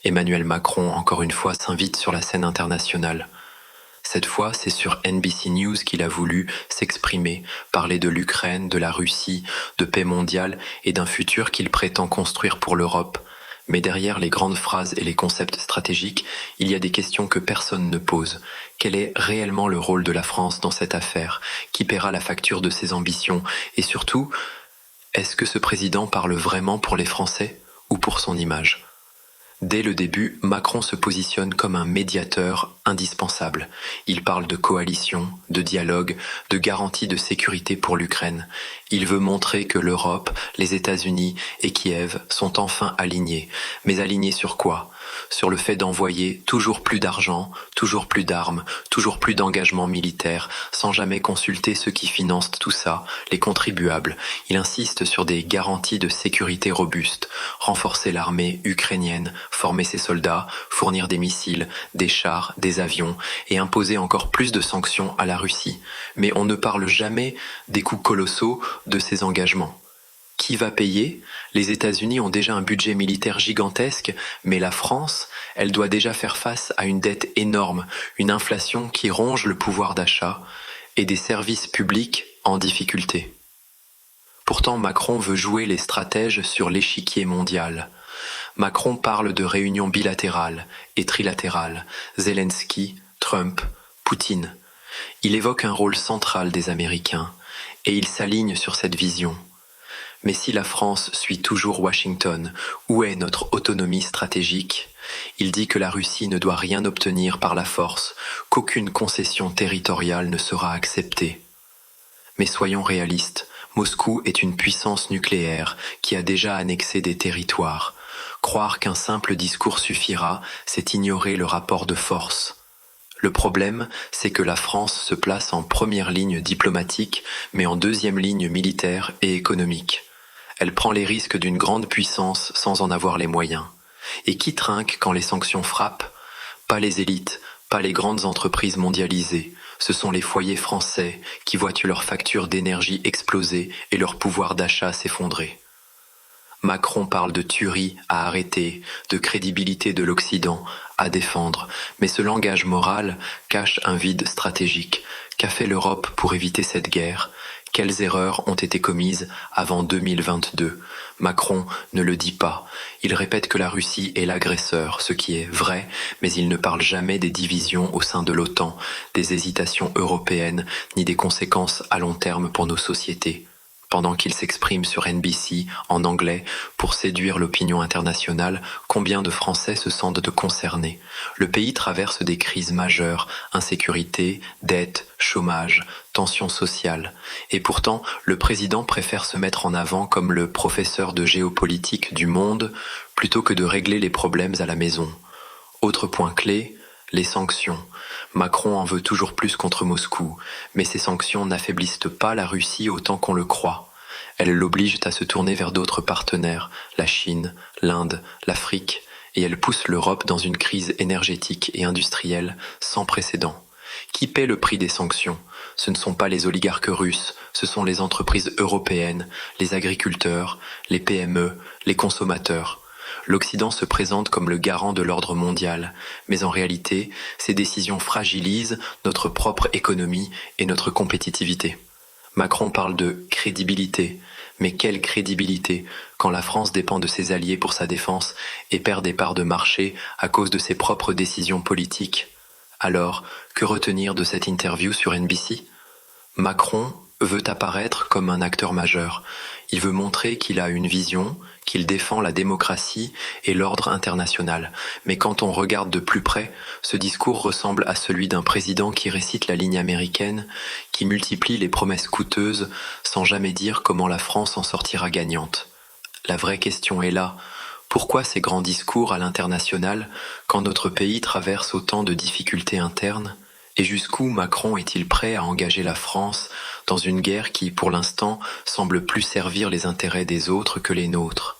Emmanuel Macron, encore une fois, s'invite sur la scène internationale. Cette fois, c'est sur NBC News qu'il a voulu s'exprimer, parler de l'Ukraine, de la Russie, de paix mondiale et d'un futur qu'il prétend construire pour l'Europe. Mais derrière les grandes phrases et les concepts stratégiques, il y a des questions que personne ne pose. Quel est réellement le rôle de la France dans cette affaire? Qui paiera la facture de ses ambitions? Et surtout, est-ce que ce président parle vraiment pour les Français ou pour son image? Dès le début, Macron se positionne comme un médiateur indispensable. Il parle de coalition, de dialogue, de garantie de sécurité pour l'Ukraine. Il veut montrer que l'Europe, les États-Unis et Kiev sont enfin alignés. Mais alignés sur quoi? Sur le fait d'envoyer toujours plus d'argent, toujours plus d'armes, toujours plus d'engagement militaire, sans jamais consulter ceux qui financent tout ça, les contribuables. Il insiste sur des garanties de sécurité robustes, renforcer l'armée ukrainienne, former ses soldats, fournir des missiles, des chars, des avions, et imposer encore plus de sanctions à la Russie. Mais on ne parle jamais des coûts colossaux de ces engagements. Qui va payer? Les États-Unis ont déjà un budget militaire gigantesque, mais la France, elle doit déjà faire face à une dette énorme, une inflation qui ronge le pouvoir d'achat et des services publics en difficulté. Pourtant, Macron veut jouer les stratèges sur l'échiquier mondial. Macron parle de réunions bilatérales et trilatérales, Zelensky, Trump, Poutine. Il évoque un rôle central des Américains et il s'aligne sur cette vision. Mais si la France suit toujours Washington, où est notre autonomie stratégique? Il dit que la Russie ne doit rien obtenir par la force, qu'aucune concession territoriale ne sera acceptée. Mais soyons réalistes, Moscou est une puissance nucléaire qui a déjà annexé des territoires. Croire qu'un simple discours suffira, c'est ignorer le rapport de force. Le problème, c'est que la France se place en première ligne diplomatique, mais en deuxième ligne militaire et économique. Elle prend les risques d'une grande puissance sans en avoir les moyens. Et qui trinque quand les sanctions frappent? Pas les élites, pas les grandes entreprises mondialisées. Ce sont les foyers français qui voient leurs factures d'énergie exploser et leur pouvoir d'achat s'effondrer. Macron parle de tuerie à arrêter, de crédibilité de l'Occident à défendre, mais ce langage moral cache un vide stratégique. Qu'a fait l'Europe pour éviter cette guerre? Quelles erreurs ont été commises avant 2022? Macron ne le dit pas. Il répète que la Russie est l'agresseur, ce qui est vrai, mais il ne parle jamais des divisions au sein de l'OTAN, des hésitations européennes, ni des conséquences à long terme pour nos sociétés. Pendant qu'il s'exprime sur NBC en anglais pour séduire l'opinion internationale, combien de Français se sentent concernés? Le pays traverse des crises majeures, insécurité, dette, chômage, tensions sociales. Et pourtant, le président préfère se mettre en avant comme le professeur de géopolitique du monde plutôt que de régler les problèmes à la maison. Autre point clé, les sanctions. Macron en veut toujours plus contre Moscou, mais ces sanctions n'affaiblissent pas la Russie autant qu'on le croit. Elles l'obligent à se tourner vers d'autres partenaires, la Chine, l'Inde, l'Afrique, et elles poussent l'Europe dans une crise énergétique et industrielle sans précédent. Qui paie le prix des sanctions? Ce ne sont pas les oligarques russes, ce sont les entreprises européennes, les agriculteurs, les PME, les consommateurs. L'Occident se présente comme le garant de l'ordre mondial, mais en réalité, ces décisions fragilisent notre propre économie et notre compétitivité. Macron parle de crédibilité, mais quelle crédibilité quand la France dépend de ses alliés pour sa défense et perd des parts de marché à cause de ses propres décisions politiques? Alors, que retenir de cette interview sur NBC? Macron veut apparaître comme un acteur majeur. Il veut montrer qu'il a une vision, qu'il défend la démocratie et l'ordre international. Mais quand on regarde de plus près, ce discours ressemble à celui d'un président qui récite la ligne américaine, qui multiplie les promesses coûteuses sans jamais dire comment la France en sortira gagnante. La vraie question est là. Pourquoi ces grands discours à l'international quand notre pays traverse autant de difficultés internes? Et jusqu'où Macron est-il prêt à engager la France dans une guerre qui, pour l'instant, semble plus servir les intérêts des autres que les nôtres?